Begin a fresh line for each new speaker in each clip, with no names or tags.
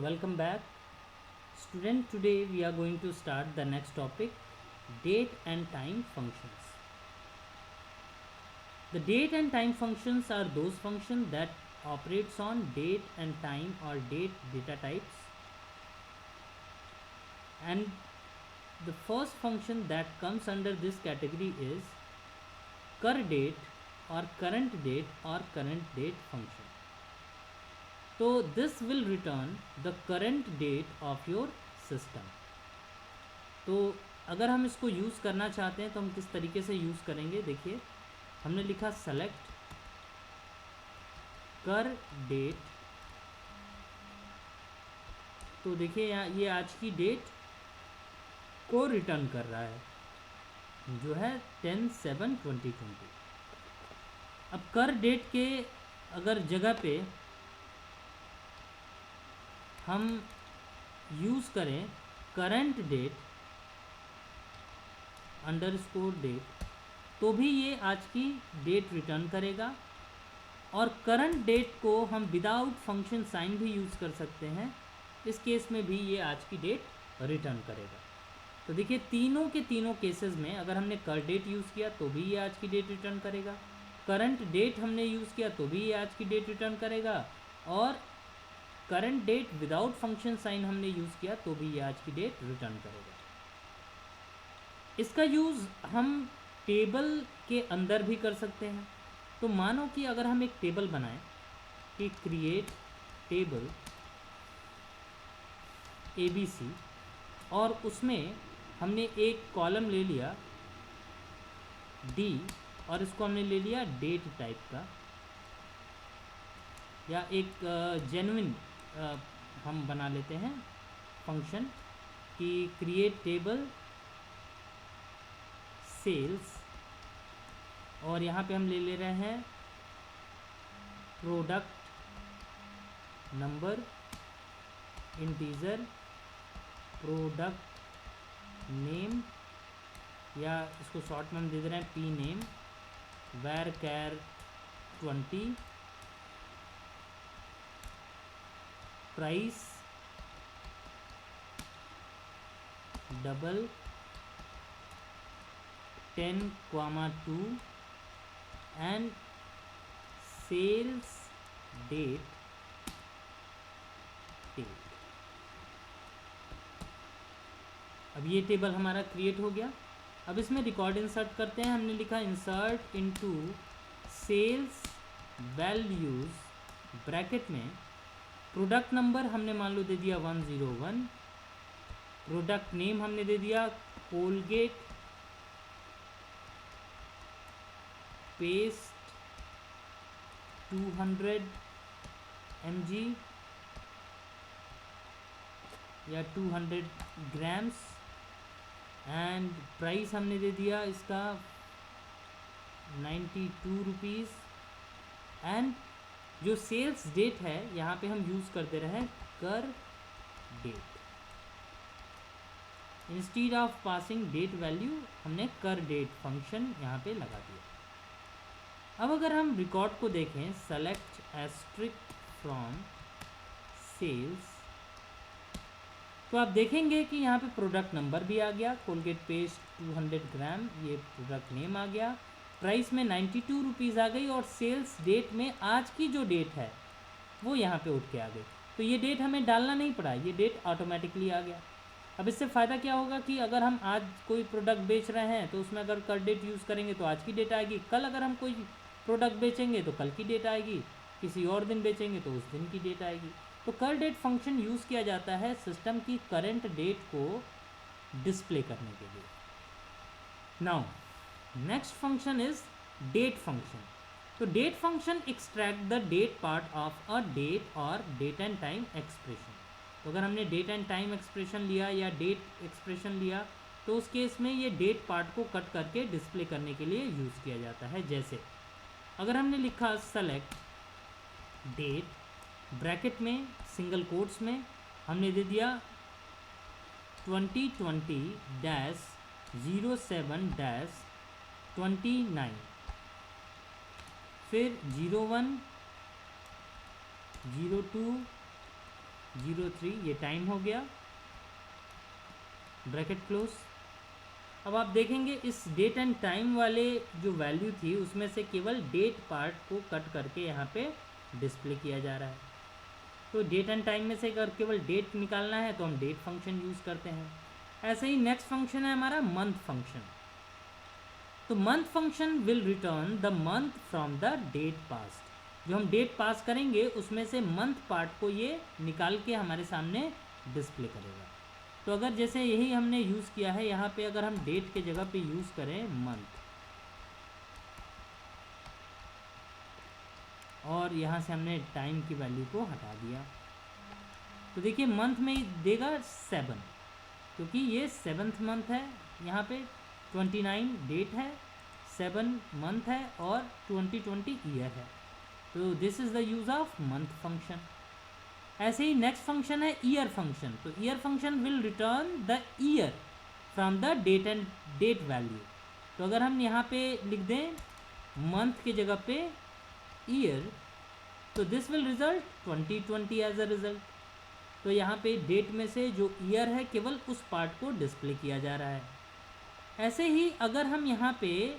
welcome back. Student, today we are going to start the next topic, date and time functions. The date and time functions are those functions that operates on date and time or date data types. And the first function that comes under this category is curDate or current date or current date function. तो this will return the current date of your system. तो अगर हम इसको use करना चाहते हैं तो हम किस तरीके से यूज़ करेंगे. देखिए, हमने लिखा सेलेक्ट कर डेट. तो देखिए यहाँ ये आज की डेट को रिटर्न कर रहा है जो है 10/7/2020. अब कर डेट के अगर जगह पे हम यूज़ करें करंट डेट अंडरस्कोर डेट तो भी ये आज की डेट रिटर्न करेगा. और करंट डेट को हम विदाउट फंक्शन साइन भी यूज़ कर सकते हैं. इस केस में भी ये आज की डेट रिटर्न करेगा. तो देखिए तीनों के तीनों केसेस में अगर हमने कर डेट यूज़ किया तो भी ये आज की डेट रिटर्न करेगा, करंट डेट हमने यूज़ किया तो भी ये आज की डेट रिटर्न करेगा, और current date without function sign हमने यूज़ किया तो भी ये आज की डेट रिटर्न करेगा. इसका यूज़ हम टेबल के अंदर भी कर सकते हैं. तो मानो कि अगर हम एक टेबल बनाएं कि क्रिएट टेबल ABC और उसमें हमने एक कॉलम ले लिया D और इसको हमने ले लिया डेट टाइप का, या एक जेन्युइन हम बना लेते हैं फंक्शन कि क्रिएट टेबल सेल्स, और यहाँ पे हम ले रहे हैं product number integer, product name, या इसको शॉर्ट में हम दे रहे हैं P name, varchar 20, price double 10,2 and sales date date. अब ये टेबल हमारा क्रिएट हो गया. अब इसमें रिकॉर्ड इंसर्ट करते हैं. हमने लिखा insert into sales values bracket में प्रोडक्ट नंबर हमने मान लो दे दिया 101, प्रोडक्ट नेम हमने दे दिया कोलगेट पेस्ट 200 mg या 200 ग्राम्स, एंड प्राइस हमने दे दिया इसका 92 रुपीज़. एंड जो सेल्स डेट है यहाँ पे हम यूज़ करते रहे curdate. Instead of passing date value हमने कर डेट फंक्शन यहाँ पे लगा दिया. अब अगर हम रिकॉर्ड को देखें सेलेक्ट एस्ट्रिक्ट फ्रॉम सेल्स, तो आप देखेंगे कि यहाँ पे प्रोडक्ट नंबर भी आ गया, कोलगेट पेस्ट 200 ग्राम, ये प्रोडक्ट नेम आ गया, प्राइस में 92 रुपीज़ आ गई, और सेल्स डेट में आज की जो डेट है वो यहाँ पे उठ के आ गई. तो ये डेट हमें डालना नहीं पड़ा, ये डेट ऑटोमेटिकली आ गया. अब इससे फ़ायदा क्या होगा कि अगर हम आज कोई प्रोडक्ट बेच रहे हैं तो उसमें अगर कर डेट यूज़ करेंगे तो आज की डेट आएगी, कल अगर हम कोई प्रोडक्ट बेचेंगे तो कल की डेट आएगी, किसी और दिन बेचेंगे तो उस दिन की डेट आएगी. तो कर डेट फंक्शन यूज़ किया जाता है सिस्टम की करंट डेट को डिस्प्ले करने के लिए. Now next function is date function. तो date function extract the date part of a date और डेट एंड टाइम एक्सप्रेशन. तो अगर हमने डेट एंड टाइम एक्सप्रेशन लिया या डेट एक्सप्रेशन लिया तो उस केस में ये डेट पार्ट को कट करके डिस्प्ले करने के लिए यूज़ किया जाता है. जैसे अगर हमने लिखा सेलेक्ट डेट ब्रैकेट में सिंगल कोट्स में हमने दे दिया 2020-07-29, फिर 01, 02, 03 ये टाइम हो गया, ब्रैकेट क्लोज। अब आप देखेंगे इस डेट एंड टाइम वाले जो वैल्यू थी उसमें से केवल डेट पार्ट को कट करके यहाँ पे डिस्प्ले किया जा रहा है। तो डेट एंड टाइम में से अगर केवल डेट निकालना है तो हम डेट फंक्शन यूज़ करते हैं। ऐसे ही नेक्स्ट फंक्शन है हमारा मंथ फंक्शन। तो month function will return the month from the date passed. जो हम डेट पास करेंगे उसमें से मंथ पार्ट को ये निकाल के हमारे सामने डिस्प्ले करेगा। तो अगर जैसे यही हमने यूज़ किया है यहाँ पे, अगर हम डेट के जगह पे यूज़ करें मंथ, और यहाँ से हमने टाइम की वैल्यू को हटा दिया, तो देखिए मंथ में देगा 7, क्योंकि ये 7th मंथ है। यहाँ पे 29 डेट है, 7 मंथ है और 2020 ईयर है। तो this is the use of month function. ऐसे ही नेक्स्ट फंक्शन है ईयर फंक्शन। तो year function will return the year from the date and date value. तो अगर हम यहाँ पे लिख दें मंथ के जगह पे ईयर, तो this will result 2020 as a result. तो यहाँ पे डेट में से जो ईयर है केवल उस पार्ट को डिस्प्ले किया जा रहा है। ऐसे ही अगर हम यहाँ पे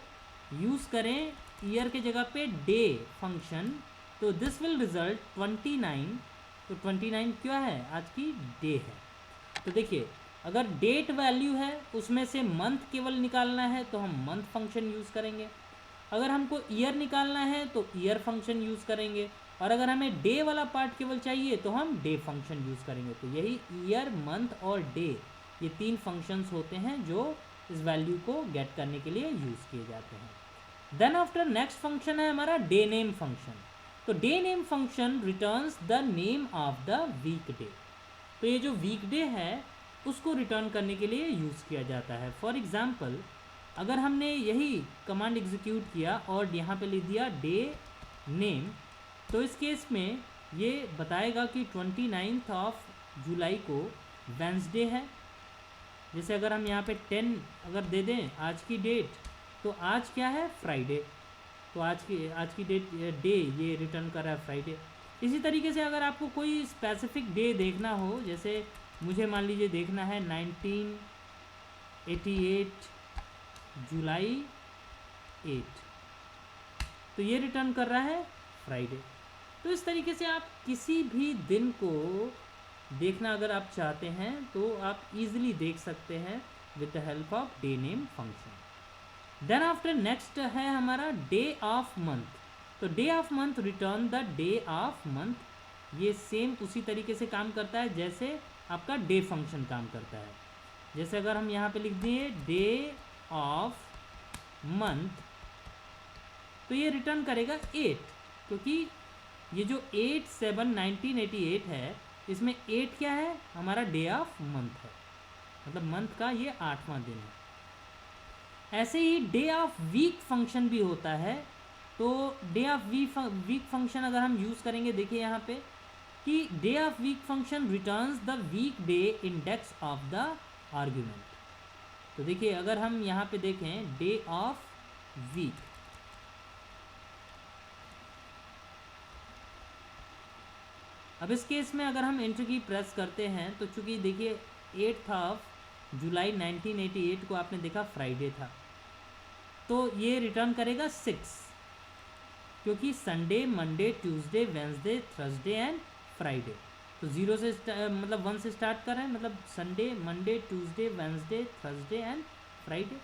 यूज़ करें ईयर के जगह पे डे फंक्शन, तो दिस विल रिजल्ट 29। तो 29 क्या है, आज की डे है। तो देखिए अगर डेट वैल्यू है उसमें से मंथ केवल निकालना है तो हम मंथ फंक्शन यूज़ करेंगे। अगर हमको ईयर निकालना है तो ईयर फंक्शन यूज़ करेंगे, और अगर हमें डे वाला पार्ट केवल चाहिए तो हम डे फंक्शन यूज़ करेंगे। तो यही ईयर, मंथ और डे, ये 3 फंक्शंस होते हैं जो इस वैल्यू को गेट करने के लिए यूज़ किए जाते हैं। देन आफ्टर नेक्स्ट फंक्शन है हमारा डे नेम फंक्शन। तो day name function returns the name of the week day. तो ये जो वीक डे है उसको रिटर्न करने के लिए यूज़ किया जाता है। फॉर एग्ज़ाम्पल अगर हमने यही कमांड एग्जीक्यूट किया और यहाँ पे लिख दिया डे नेम, तो इस केस में ये बताएगा कि 29 ऑफ जुलाई को वेंसडे है। जैसे अगर हम यहाँ पे 10 अगर दे दें आज की डेट, तो आज क्या है, फ्राइडे। तो आज की डेट डे ये रिटर्न कर रहा है फ्राइडे। इसी तरीके से अगर आपको कोई स्पेसिफिक डे देखना हो, जैसे मुझे मान लीजिए देखना है 1988 जुलाई 8, तो ये रिटर्न कर रहा है फ्राइडे। तो इस तरीके से आप किसी भी दिन को देखना अगर आप चाहते हैं तो आप इजीली देख सकते हैं with the help of day name function. Then after next है हमारा डे ऑफ मंथ। तो day of month return the day of month. ये सेम उसी तरीके से काम करता है जैसे आपका डे फंक्शन काम करता है। जैसे अगर हम यहाँ पे लिख दिए डे ऑफ मंथ, तो ये रिटर्न करेगा 8, क्योंकि ये जो 8/7/1988 है इसमें 8 क्या है, हमारा डे ऑफ मंथ है, मतलब मंथ का ये 8वां दिन है। ऐसे ही डे ऑफ वीक फंक्शन भी होता है। तो डे ऑफ वीक फंक्शन अगर हम यूज़ करेंगे, देखिए यहाँ पे कि day of week function returns the week day index of the argument. तो देखिए अगर हम यहाँ पे देखें डे ऑफ वीक, अब इस केस में अगर हम एंटर की प्रेस करते हैं तो चूंकि देखिए 8 ऑफ जुलाई 1988 को आपने देखा फ्राइडे था, तो ये रिटर्न करेगा 6, क्योंकि Sunday, Monday, Tuesday, Wednesday, Thursday and Friday. तो 0 से मतलब 1 से स्टार्ट कर रहे हैं, मतलब Sunday, Monday, Tuesday, Wednesday, Thursday and Friday.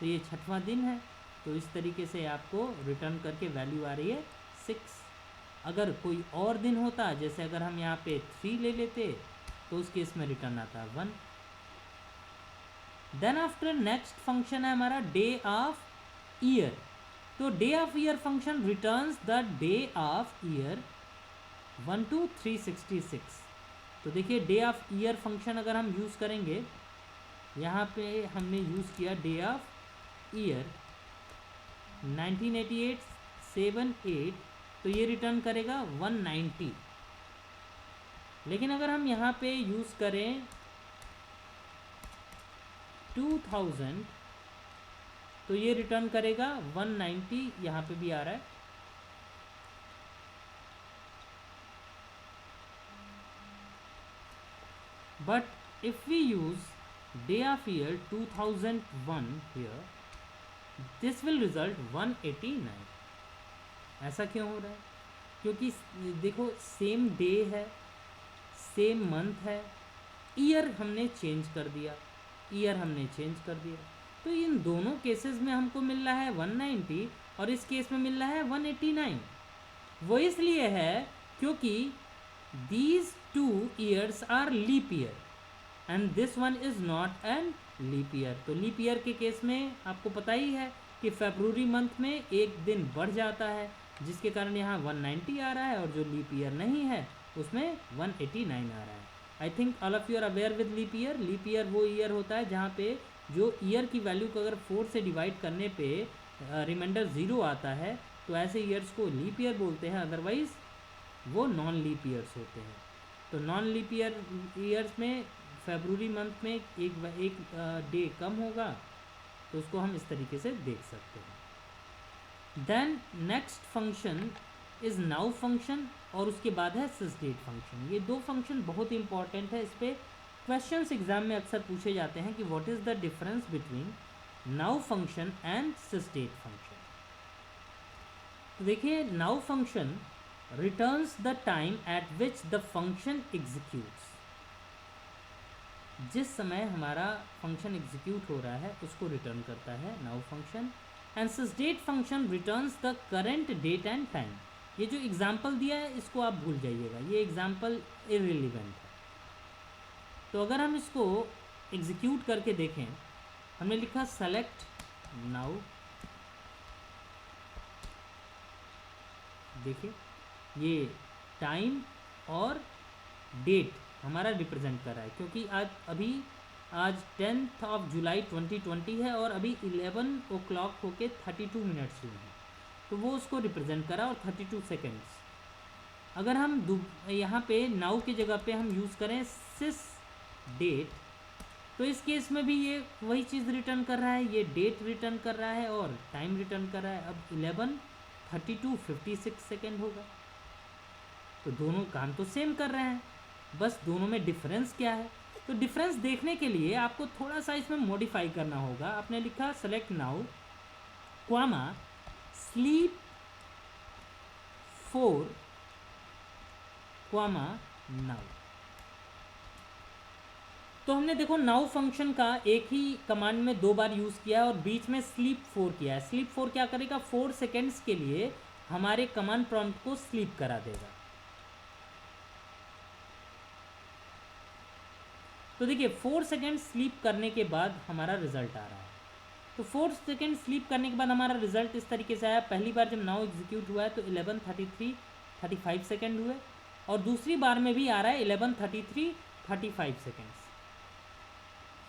तो ये 6वां दिन है। तो इस तरीके से आपको रिटर्न करके वैल्यू आ रही है 6। अगर कोई और दिन होता, जैसे अगर हम यहाँ पे 3 ले लेते, तो उस केस में रिटर्न आता है 1। देन आफ्टर नेक्स्ट फंक्शन है हमारा डे ऑफ ईयर। तो day of year function returns the day of year 1 to 366। तो देखिए डे ऑफ ईयर फंक्शन अगर हम यूज़ करेंगे, यहाँ पे हमने यूज़ किया डे ऑफ ईयर 1988 7/8, तो ये रिटर्न करेगा 190। लेकिन अगर हम यहाँ पे यूज़ करें 2000, तो ये रिटर्न करेगा 190, यहाँ पे भी आ रहा है। but if we use day of year 2001 here, this will result 189. ऐसा क्यों हो रहा है? क्योंकि देखो सेम डे है, सेम मंथ है, ईयर हमने चेंज कर दिया, तो इन दोनों केसेस में हमको मिल रहा है 190 और इस केस में मिल रहा है 189। वो इसलिए है क्योंकि these two years are leap year and this one is not an leap year। तो लीप ईयर के केस में आपको पता ही है कि फरवरी मंथ में एक दिन बढ़ जाता है, जिसके कारण यहाँ 190 आ रहा है, और जो लीप ईयर नहीं है उसमें 189 आ रहा है। I think all of you are aware with leap year. Leap year वो ईयर होता है जहाँ पे जो ईयर की वैल्यू को अगर 4 से डिवाइड करने पे रिमाइंडर 0 आता है, तो ऐसे ईयर्स को लीप ईयर बोलते हैं, अदरवाइज़ वो नॉन लीप ईयर्स होते हैं। तो नॉन लीप ईयर्स में फरवरी मंथ में एक डे कम होगा, तो उसको हम इस तरीके से देख सकते हैं। Then next function is now function, और उसके बाद है सिसडेट फंक्शन। ये दो फंक्शन बहुत इंपॉर्टेंट है, इस पर क्वेश्चंस एग्जाम में अक्सर पूछे जाते हैं कि what is the difference between now function and sysdate function. तो देखिए, now function returns the time at which the function executes। जिस समय हमारा फंक्शन एग्जीक्यूट हो रहा है उसको रिटर्न करता है now function. And sysdate function returns the current date and time. ये जो एग्जांपल दिया है इसको आप भूल जाइएगा, ये एग्जांपल इररिलेवेंट है। तो अगर हम इसको एग्जीक्यूट करके देखें, हमने लिखा सेलेक्ट नाउ, देखिए ये टाइम और डेट हमारा रिप्रेजेंट कर रहा है, क्योंकि आज 10 जुलाई 2020 है और अभी 11 o'clock होके 32 मिनट्स हुए हैं, तो वो उसको रिप्रेजेंट करा, और 32 सेकेंड्स। अगर हम यहाँ पे नाउ की जगह पे हम यूज़ करें सिस डेट, तो इस केस में भी ये वही चीज़ रिटर्न कर रहा है, ये डेट रिटर्न कर रहा है और टाइम रिटर्न कर रहा है। अब 11:32 56 सेकेंड होगा, तो दोनों काम तो सेम कर रहे हैं, बस दोनों में डिफरेंस क्या है। तो डिफरेंस देखने के लिए आपको थोड़ा सा इसमें मॉडिफाई करना होगा। आपने लिखा select now comma sleep 4 comma now. तो हमने देखो नाउ फंक्शन का एक ही कमांड में 2 बार यूज़ किया और बीच में स्लीप 4 किया है। स्लीप 4 क्या करेगा, 4 सेकेंड्स के लिए हमारे कमांड प्रॉम्प्ट को स्लीप करा देगा। तो देखिए 4 सेकेंड स्लीप करने के बाद हमारा रिजल्ट आ रहा है। तो 4 सेकेंड स्लीप करने के बाद हमारा रिजल्ट इस तरीके से आया। पहली बार जब नाउ एग्जीक्यूट हुआ है तो 11:33 35 सेकेंड हुए, और दूसरी बार में भी आ रहा है 11:33 35 सेकेंड्स।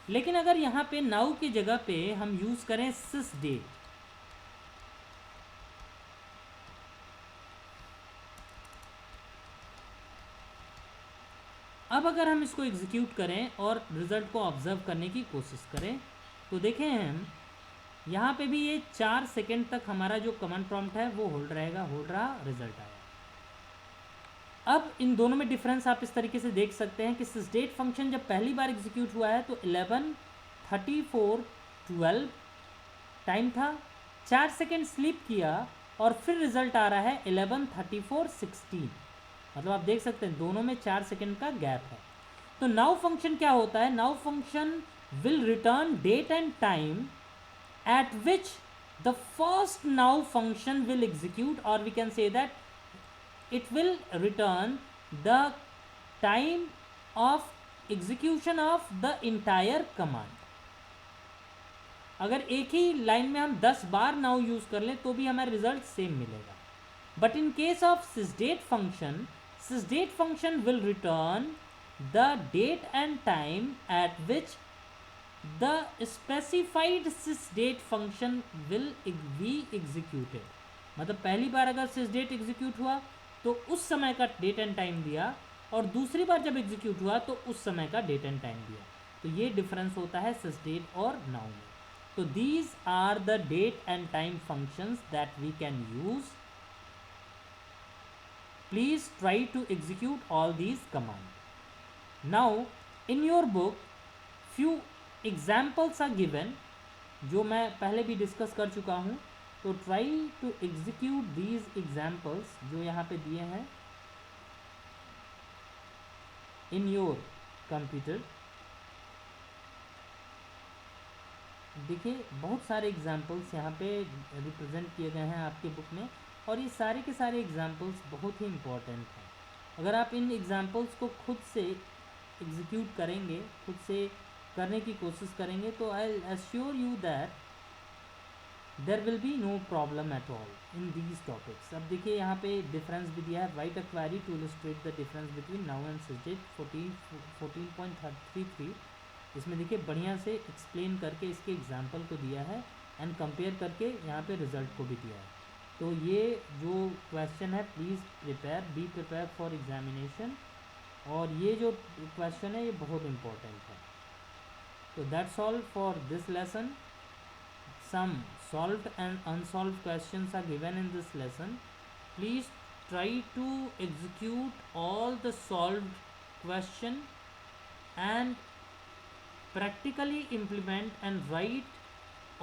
लेकिन अगर यहाँ पे नाउ की जगह पे हम यूज़ करें सिस डेट, अब अगर हम इसको एग्जीक्यूट करें और रिज़ल्ट को ऑब्जर्व करने की कोशिश करें, तो देखें हम यहाँ पे भी ये 4 सेकेंड तक हमारा जो कमांड प्रॉम्प्ट है वो होल्ड रहा, रिजल्ट आया। अब इन दोनों में डिफरेंस आप इस तरीके से देख सकते हैं कि सिसडेट फंक्शन जब पहली बार एग्जीक्यूट हुआ है तो 11:34:12 टाइम था, 4 सेकेंड स्लीप किया और फिर रिजल्ट आ रहा है 11:34:16। मतलब आप देख सकते हैं दोनों में 4 सेकेंड का गैप है। तो नाउ फंक्शन क्या होता है, now function will return date and time at which the first now function will execute, or we can say that it will return the time of execution of the entire command। अगर एक ही line में हम 10 bar now use कर लें तो भी हमारा result same मिलेगा। But in case of sysdate function will return the date and time at which the specified sysdate function will be executed। मतलब पहली बार अगर sysdate एग्जीक्यूट हुआ तो उस समय का डेट एंड टाइम दिया, और दूसरी बार जब एग्जीक्यूट हुआ तो उस समय का डेट एंड टाइम दिया। तो ये डिफरेंस होता है sysdate और now में। तो these are the date and time functions that we can use। Please try to execute all these commands। Now In your book few examples are given, जो मैं पहले भी डिस्कस कर चुका हूँ, तो try to execute these examples जो यहाँ पे दिए हैं इन योर कंप्यूटर। देखिए बहुत सारे एग्जाम्पल्स यहाँ पे रिप्रेजेंट किए गए हैं आपके बुक में, और ये सारे के सारे एग्जाम्पल्स बहुत ही इम्पोर्टेंट हैं। अगर आप इन एग्जाम्पल्स को खुद से एग्जीक्यूट करेंगे, खुद से करने की कोशिश करेंगे, तो I assure you that there will be no problem at all in these topics. अब देखिए यहाँ पे डिफरेंस भी दिया है, write a query to illustrate the difference between noun and subject 14.33। इसमें देखिए बढ़िया से एक्सप्लेन करके इसके एग्जाम्पल को दिया है एंड कंपेयर करके यहाँ पे रिजल्ट को भी दिया है। तो ये जो क्वेश्चन है please prepare, be prepare for examination, और ये जो क्वेश्चन है ये बहुत इम्पोर्टेंट है। तो that's all for this lesson. Some solved and unsolved questions are given in this lesson. Please try to execute all the solved question and practically implement and write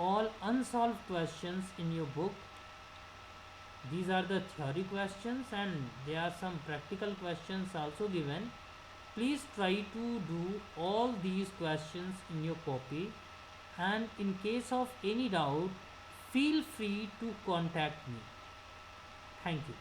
all unsolved questions in your book. These are the theory questions and there are some practical questions also given. Please try to do all these questions in your copy, and in case of any doubt feel free to contact me. Thank you.